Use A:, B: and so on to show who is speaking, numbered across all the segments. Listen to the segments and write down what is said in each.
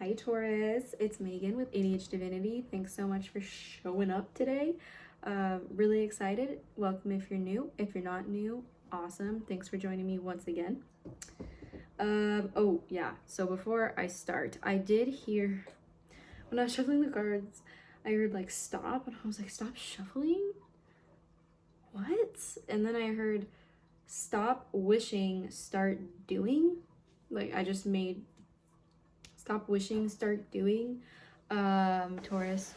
A: Hi Taurus, it's Megan with ADH Divinity. Thanks so much for showing up today. Really excited. Welcome if you're new. If you're not new, awesome. Thanks for joining me once again. Oh yeah, so before I start, I did hear, when I was shuffling the cards, I heard like stop, and I was like, stop shuffling? What? And then I heard stop wishing, start doing. Like I just made stop wishing, start doing, Taurus.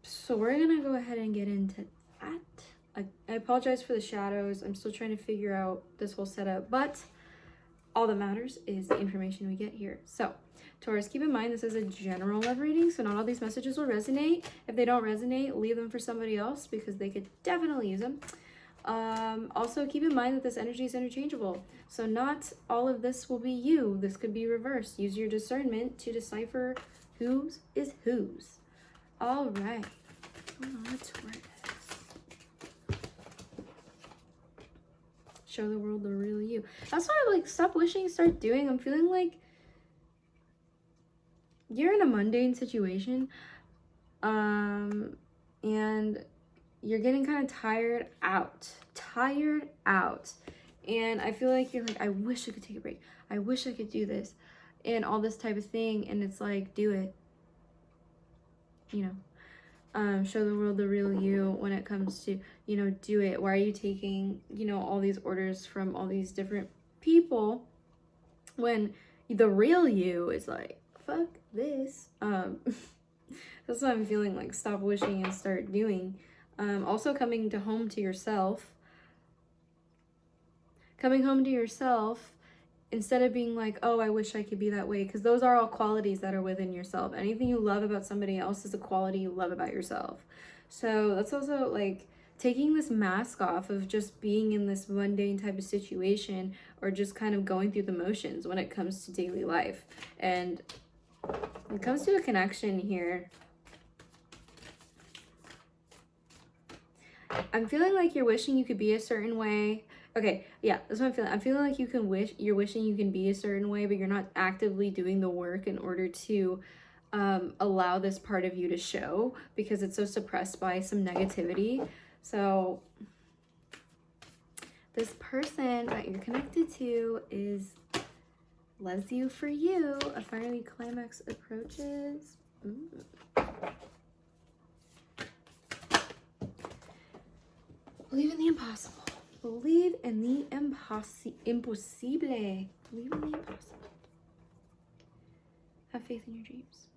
A: So we're gonna go ahead and get into that. I apologize for the shadows. I'm still trying to figure out this whole setup, but all that matters is the information we get here. So Taurus, keep in mind this is a general love reading, so not all these messages will resonate. If they don't resonate, leave them for somebody else because they could definitely use them. Also keep in mind that this energy is interchangeable, so not all of this will be you. This could be reversed. Use your discernment to decipher whose is whose. All right, show the world the real you. That's why I like stop wishing, start doing. I'm feeling like you're in a mundane situation, and you're getting kind of tired out, and I feel like you're like, I wish I could take a break, I wish I could do this and all this type of thing, and it's like, do it, you know. Show the world the real you when it comes to, you know, do it. Why are you taking, you know, all these orders from all these different people when the real you is like, fuck this? That's what I'm feeling like. Stop wishing and start doing. Also coming home to yourself. Coming home to yourself instead of being like, oh, I wish I could be that way, because those are all qualities that are within yourself. Anything you love about somebody else is a quality you love about yourself. So that's also like taking this mask off of just being in this mundane type of situation or just kind of going through the motions when it comes to daily life. And when it comes to a connection here, I'm feeling like you're wishing you could be a certain way. Okay, yeah, that's what I'm feeling. I'm feeling like you're wishing you can be a certain way, but you're not actively doing the work in order to allow this part of you to show because it's so suppressed by some negativity. So this person that you're connected to loves you for you. A fiery climax approaches. Believe in the impossible. Believe in the impossible. Believe in the impossible. Have faith in your dreams.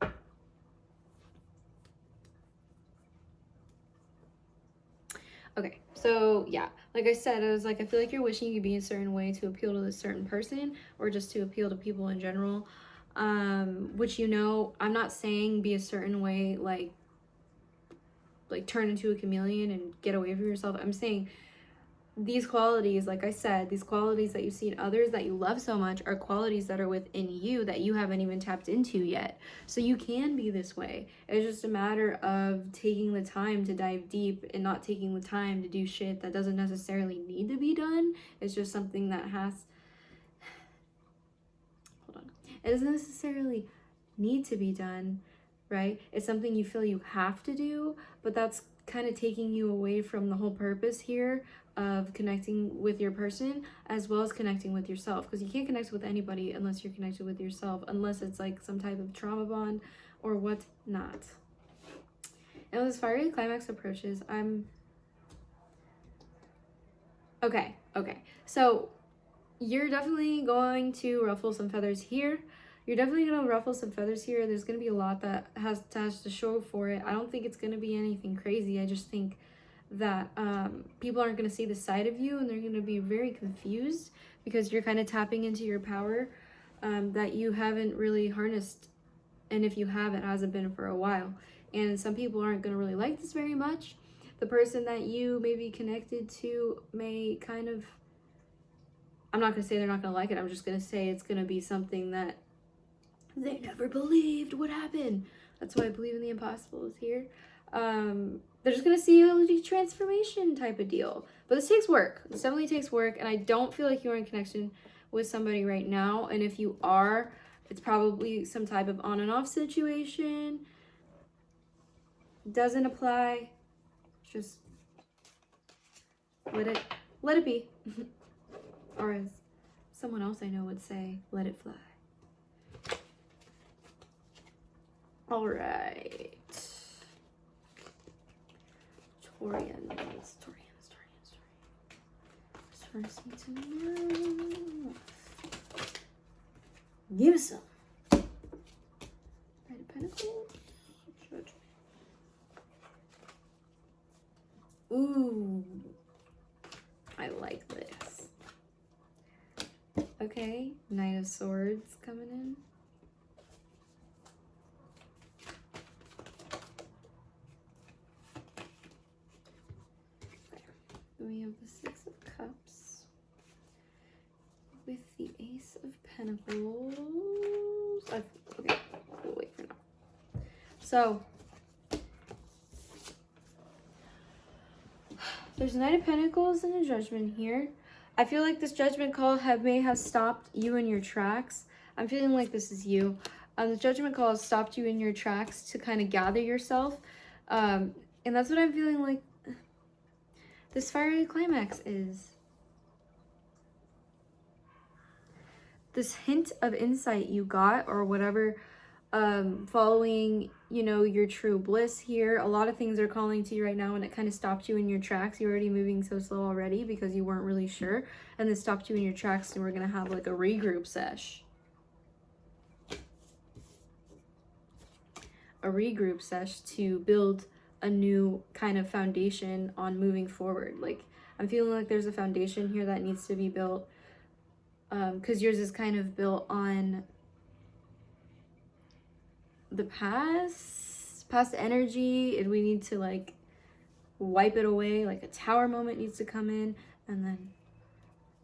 A: Okay, so yeah, like I said, I was like, I feel like you're wishing you could be a certain way to appeal to this certain person or just to appeal to people in general. Which, you know, I'm not saying be a certain way, like turn into a chameleon and get away from yourself. I'm saying these qualities, like I said, these qualities that you see in others that you love so much are qualities that are within you that you haven't even tapped into yet. So you can be this way. It's just a matter of taking the time to dive deep and not taking the time to do shit that doesn't necessarily need to be done. It's just something that it doesn't necessarily need to be done, right? It's something you feel you have to do, but that's kind of taking you away from the whole purpose here of connecting with your person as well as connecting with yourself, because you can't connect with anybody unless you're connected with yourself, unless it's like some type of trauma bond or what not. And as fiery climax approaches, okay, so you're definitely going to ruffle some feathers here. You're definitely going to ruffle some feathers here. There's going to be a lot that has to show for it. I don't think it's going to be anything crazy. I just think that people aren't going to see the side of you, and they're going to be very confused because you're kind of tapping into your power that you haven't really harnessed. And if you have, it hasn't been for a while. And some people aren't going to really like this very much. The person that you may be connected to may kind of, I'm not going to say they're not going to like it. I'm just going to say it's going to be something that they never believed would happen. That's why I believe in the impossible is here. They're just going to see a transformation type of deal. But this takes work. This definitely takes work. And I don't feel like you're in connection with somebody right now. And if you are, It's probably some type of on and off situation. Doesn't apply. Just let it be. Or as someone else I know would say, let it fly. All right. Taurians. First need to know. Give us some. Knight of Pentacles. Judgment. Ooh. I like this. Okay. Knight of Swords coming in. We have the Six of Cups with the Ace of Pentacles. Okay, we'll wait for now. So, there's a Knight of Pentacles and a Judgment here. I feel like this Judgment call may have stopped you in your tracks. I'm feeling like this is you. The Judgment call has stopped you in your tracks to kind of gather yourself. And that's what I'm feeling like this fiery climax is. This hint of insight you got, or whatever, following, you know, your true bliss here. A lot of things are calling to you right now, and it kind of stopped you in your tracks. You're already moving so slow already because you weren't really sure, and this stopped you in your tracks, and we're gonna have like a regroup sesh. A regroup sesh to build a new kind of foundation on moving forward. Like, I'm feeling like there's a foundation here that needs to be built, because yours is kind of built on the past energy, and we need to like wipe it away. Like a tower moment needs to come in and then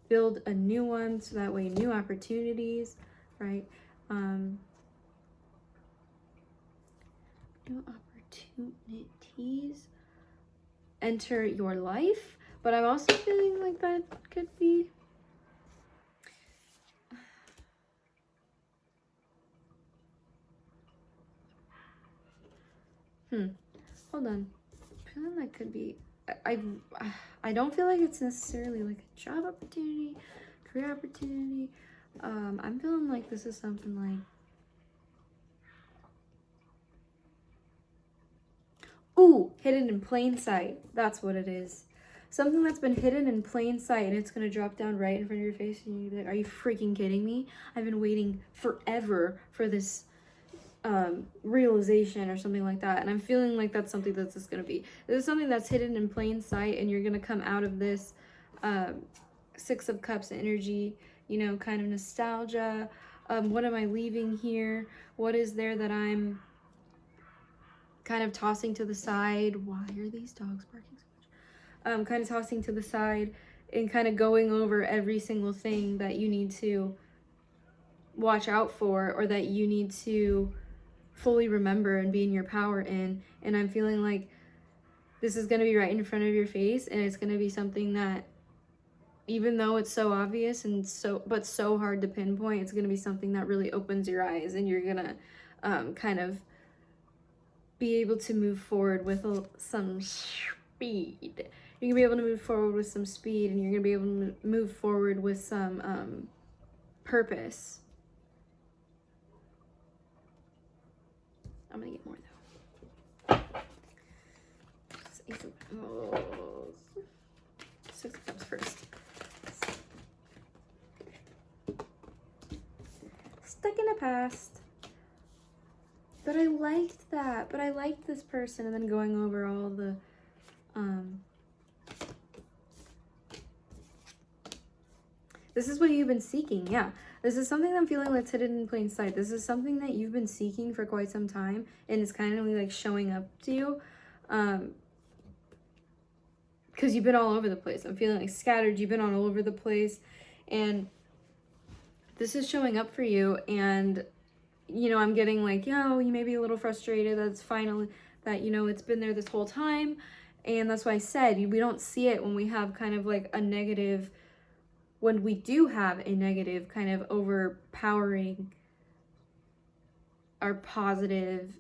A: build a new one, so that way new opportunities, right? New opportunities enter your life, but I'm also feeling like that could be hold on. I'm feeling that could be I don't feel like it's necessarily like a job opportunity, career opportunity. I'm feeling like this is something like, ooh, hidden in plain sight. That's what it is. Something that's been hidden in plain sight, and it's gonna drop down right in front of your face, and you're like, are you freaking kidding me? I've been waiting forever for this realization or something like that. And I'm feeling like that's something that's just gonna be, this is something that's hidden in plain sight, and you're gonna come out of this Six of Cups energy, you know, kind of nostalgia. What am I leaving here? What is there that I'm kind of tossing to the side? Why are these dogs barking so much? Kind of tossing to the side and kind of going over every single thing that you need to watch out for, or that you need to fully remember and be in your power in. And I'm feeling like this is going to be right in front of your face, and it's going to be something that, even though it's so obvious and so hard to pinpoint, it's going to be something that really opens your eyes, and you're going to kind of be able to move forward with some speed. You're going to be able to move forward with some speed, and you're going to be able to move forward with some purpose. I'm going to get more though. Six of Cups first. Stuck in the past. But I liked that. But I liked this person, and then going over all the this is what you've been seeking. Yeah, this is something I'm feeling that's hidden in plain sight. This is something that you've been seeking for quite some time, and it's kind of like showing up to you, because you've been all over the place. I'm feeling like scattered. You've been all over the place, and this is showing up for you. And you know, I'm getting like, yo, you may be a little frustrated. That's finally that, you know, it's been there this whole time. And that's why I said we don't see it when we have kind of like a negative, when we do have a negative kind of overpowering our positive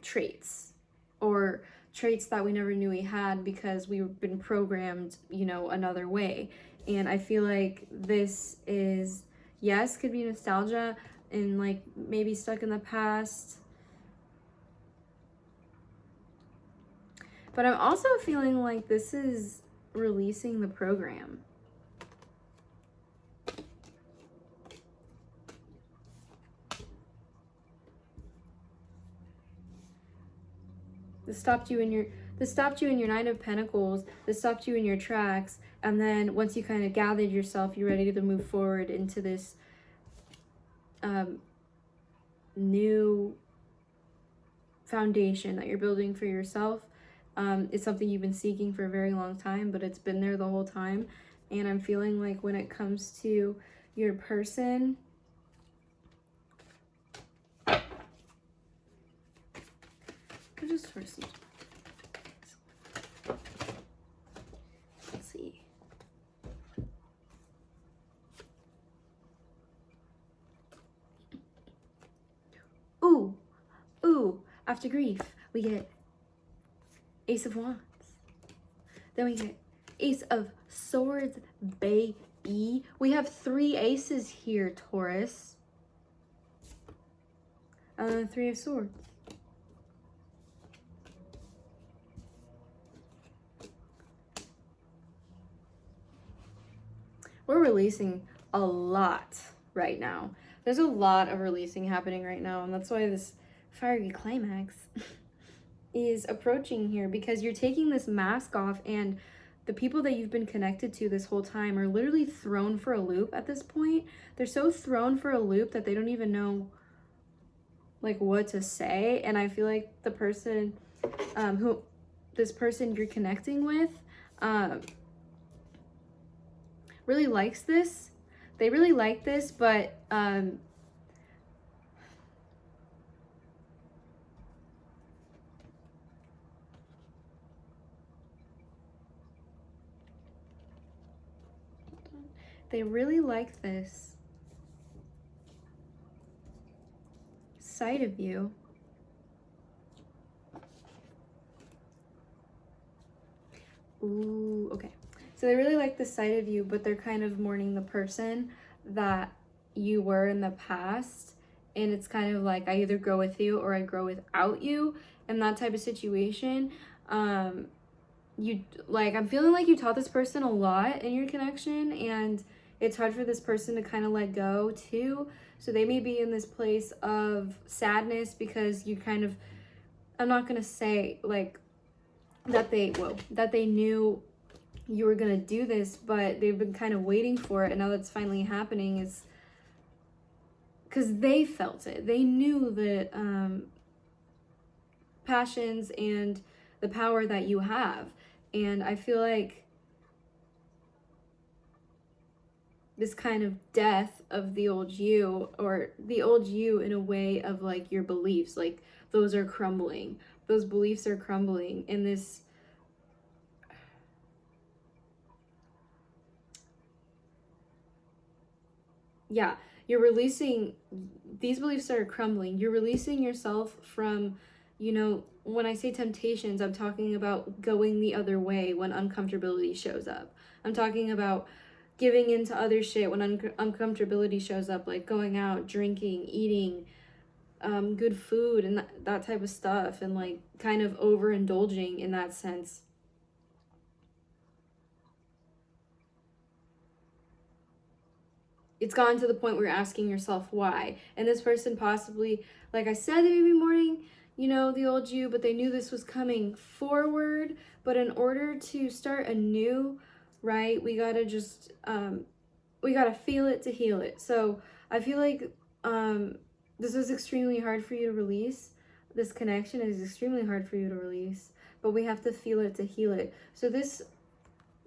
A: traits, or traits that we never knew we had because we've been programmed, you know, another way. And I feel like this is, yes, could be nostalgia and like maybe stuck in the past. But I'm also feeling like this is releasing the program. This stopped you in your Nine of Pentacles. This stopped you in your tracks. And then once you kind of gathered yourself, you're ready to move forward into this new foundation that you're building for yourself. It's something you've been seeking for a very long time, but it's been there the whole time. And I'm feeling like when it comes to your person, just for some, let's see. Ooh, after grief, we get Ace of Wands. Then we get Ace of Swords, baby. We have 3 aces here, Taurus. And then 3 of Swords. We're releasing a lot right now. There's a lot of releasing happening right now, and that's why this fiery climax is approaching here, because you're taking this mask off, and the people that you've been connected to this whole time are literally thrown for a loop at this point. They're so thrown for a loop that they don't even know like what to say. And I feel like the person this person you're connecting with really likes this. They really like this, but they really like this side of you. Ooh, okay. So they really like the side of you, but they're kind of mourning the person that you were in the past. And it's kind of like, I either grow with you or I grow without you. And that type of situation. I'm feeling like you taught this person a lot in your connection, and it's hard for this person to kind of let go too. So they may be in this place of sadness because you kind of, I'm not going to say like that they knew you were gonna do this, but they've been kind of waiting for it, and now that's finally happening is because they felt it. They knew that passions and the power that you have. And I feel like this kind of death of the old you, or the old you in a way of like your beliefs, like those are crumbling. Those beliefs are crumbling, and this yeah, you're releasing these beliefs that are crumbling. You're releasing yourself from, you know, when I say temptations, I'm talking about going the other way when uncomfortability shows up. I'm talking about giving into other shit when uncomfortability shows up, like going out, drinking, eating good food, and that type of stuff, and like kind of overindulging in that sense. It's gotten to the point where you're asking yourself why. And this person possibly, like I said, they may be mourning, you know, the old you, but they knew this was coming forward. But in order to start anew, right, we gotta just, we gotta feel it to heal it. So I feel like this is extremely hard for you to release. This connection is extremely hard for you to release, but we have to feel it to heal it. So this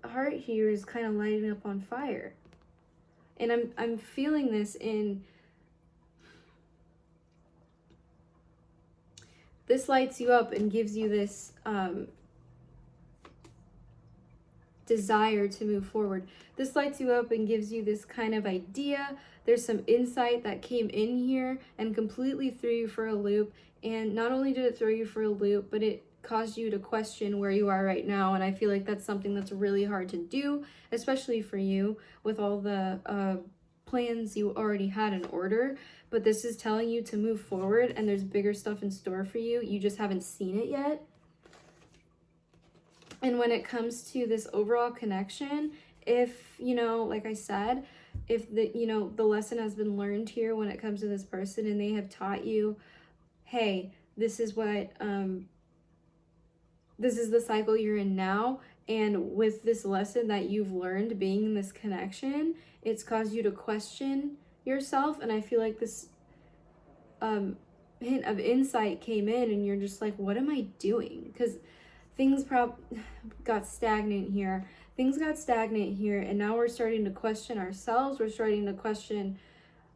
A: heart here is kind of lighting up on fire. And I'm feeling this in, this lights you up and gives you this desire to move forward. This lights you up and gives you this kind of idea. There's some insight that came in here and completely threw you for a loop. And not only did it throw you for a loop, but it caused you to question where you are right now. And I feel like that's something that's really hard to do, especially for you with all the plans you already had in order. But this is telling you to move forward, and there's bigger stuff in store for you. You just haven't seen it yet. And when it comes to this overall connection, if, you know, like I said, if the, you know, the lesson has been learned here when it comes to this person, and they have taught you, hey, this is what, this is the cycle you're in now. And with this lesson that you've learned being in this connection, it's caused you to question yourself. And I feel like this hint of insight came in, and you're just like, what am I doing? Because things got stagnant here. Things got stagnant here, and now we're starting to question ourselves. We're starting to question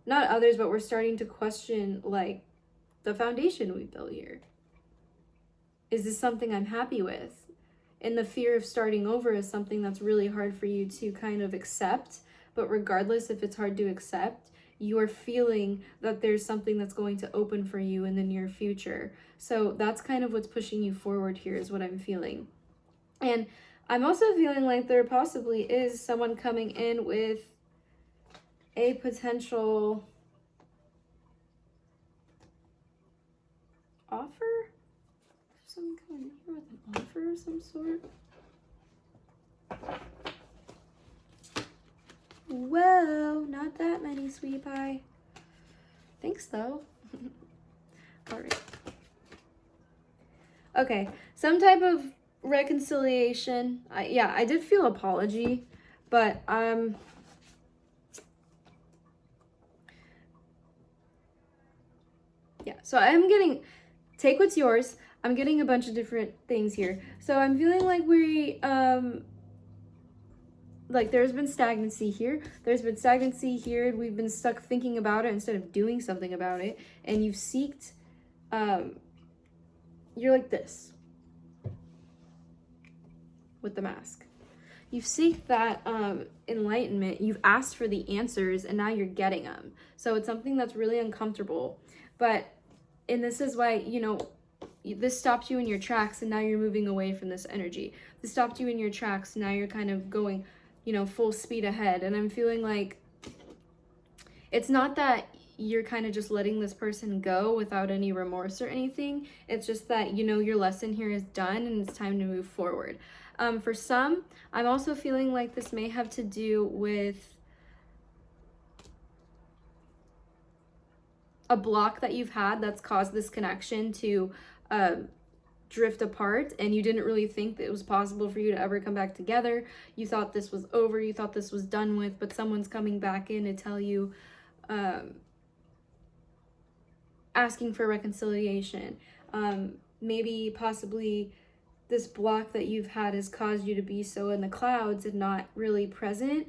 A: not others, but we're starting to question, like, the foundation we built here. Is this something I'm happy with? And the fear of starting over is something that's really hard for you to kind of accept. But regardless if it's hard to accept, you are feeling that there's something that's going to open for you in the near future. So that's kind of what's pushing you forward here, is what I'm feeling. And I'm also feeling like there possibly is someone coming in with a potential offer. Someone coming in here with an offer of some sort. Whoa, not that many, sweetie pie. Thanks, though. All right. Okay, some type of reconciliation. Yeah, I did feel apology, but yeah, so I'm getting, take what's yours. I'm getting a bunch of different things here. So I'm feeling like we, like there's been stagnancy here. There's been stagnancy here. And we've been stuck thinking about it instead of doing something about it. And you've seeked, you're like this with the mask. You've seeked that enlightenment. You've asked for the answers, and now you're getting them. So it's something that's really uncomfortable. And this is why, you know, this stopped you in your tracks, and now you're moving away from this energy. This stopped you in your tracks, now you're kind of going, you know, full speed ahead. And I'm feeling like it's not that you're kind of just letting this person go without any remorse or anything. It's just that, you know, your lesson here is done and it's time to move forward. For some, I'm also feeling like this may have to do with a block that you've had that's caused this connection to drift apart, and you didn't really think that it was possible for you to ever come back together. You thought this was over, you thought this was done with, but someone's coming back in to tell you, asking for reconciliation. Maybe possibly this block that you've had has caused you to be so in the clouds and not really present,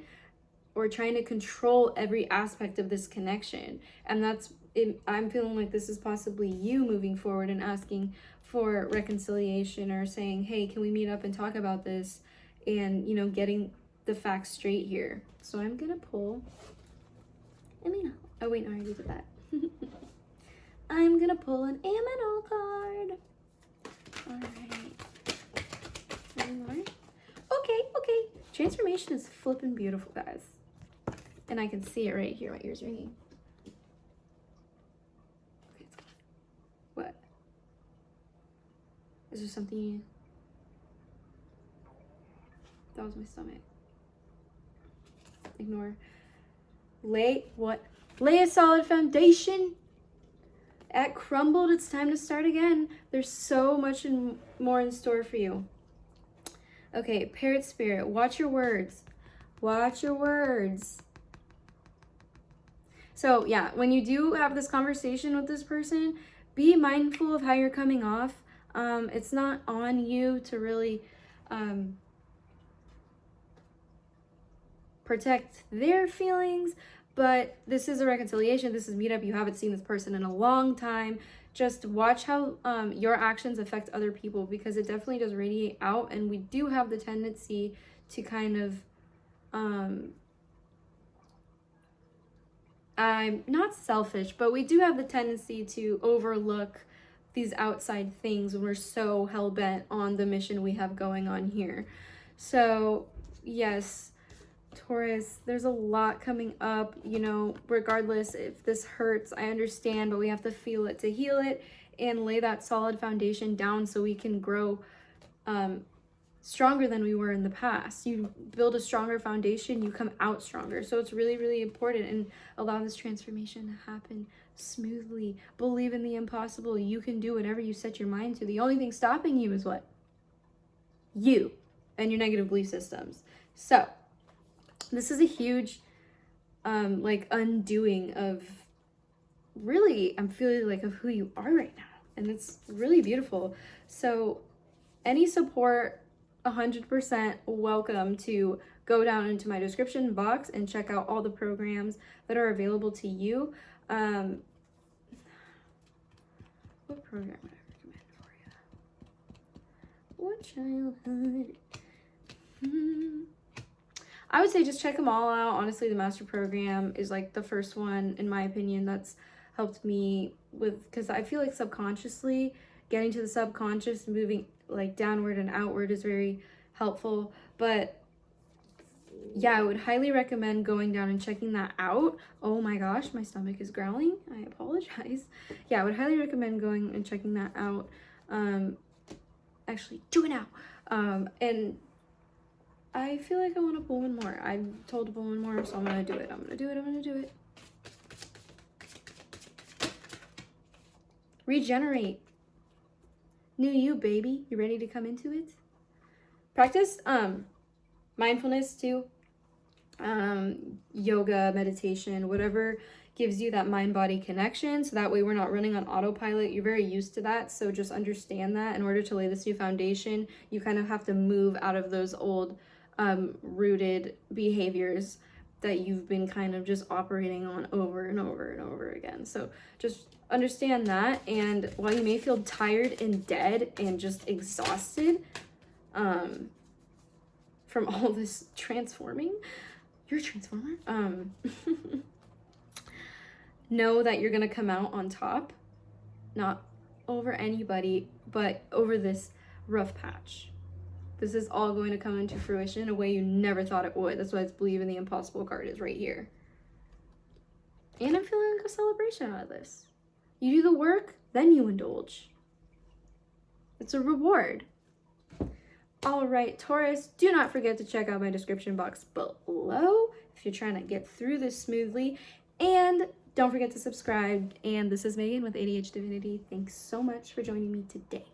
A: or trying to control every aspect of this connection. And that's it. I'm feeling like this is possibly you moving forward and asking for reconciliation, or saying, hey, can we meet up and talk about this, and, you know, getting the facts straight here. So I'm gonna pull, oh wait, no, I already did that. I'm gonna pull an Aminal card. All right. Any more? Okay. Transformation is flipping beautiful, guys. And I can see it right here. My ears ringing. Okay, it's gone. What? Is there something? That was my stomach. Ignore. Lay a solid foundation. At crumbled, it's time to start again. There's so much more in store for you. Okay, Parrot Spirit, watch your words. Watch your words. So yeah, when you do have this conversation with this person, be mindful of how you're coming off. It's not on you to really protect their feelings, but this is a reconciliation. This is meetup. You haven't seen this person in a long time. Just watch how your actions affect other people, because it definitely does radiate out, and we do have the tendency to kind of, I'm not selfish, but we do have the tendency to overlook these outside things when we're so hell-bent on the mission we have going on here. So yes, Taurus, there's a lot coming up, you know, regardless if this hurts, I understand, but we have to feel it to heal it and lay that solid foundation down so we can grow stronger than we were in the past. You build a stronger foundation, you come out stronger. So it's really, really important, and allow this transformation to happen smoothly. Believe in the impossible. You can do whatever you set your mind to. The only thing stopping you is what? You and your negative belief systems. So this is a huge like undoing of, really, I'm feeling like, of who you are right now, and it's really beautiful. So any support, 100% welcome to go down into my description box and check out all the programs that are available to you. What program would I recommend for you? What childhood? I would say just check them all out. Honestly, the master program is like the first one, in my opinion, that's helped me with, because I feel like subconsciously getting to the subconscious, moving like downward and outward is very helpful. But yeah, I would highly recommend going down and checking that out. Oh my gosh, my stomach is growling. I apologize. Yeah, I would highly recommend going and checking that out. Actually, do it now. And I feel like I want to pull one more. I'm told to pull one more, so I'm gonna do it. I'm gonna do it. Regenerate. New you, baby. You ready to come into it? Practice mindfulness too. Yoga, meditation, whatever gives you that mind-body connection, so that way we're not running on autopilot. You're very used to that, so just understand that in order to lay this new foundation, you kind of have to move out of those old rooted behaviors that you've been kind of just operating on over and over and over again. So just understand that, and while you may feel tired and dead and just exhausted from all this transforming, you're a transformer, know that you're gonna come out on top, not over anybody, but over this rough patch. This is all going to come into fruition in a way you never thought it would. That's why it's Believe in the Impossible card is right here. And I'm feeling like a celebration out of this. You do the work, then you indulge. It's a reward. All right, Taurus, do not forget to check out my description box below if you're trying to get through this smoothly. And don't forget to subscribe. And this is Megan with ADH Divinity. Thanks so much for joining me today.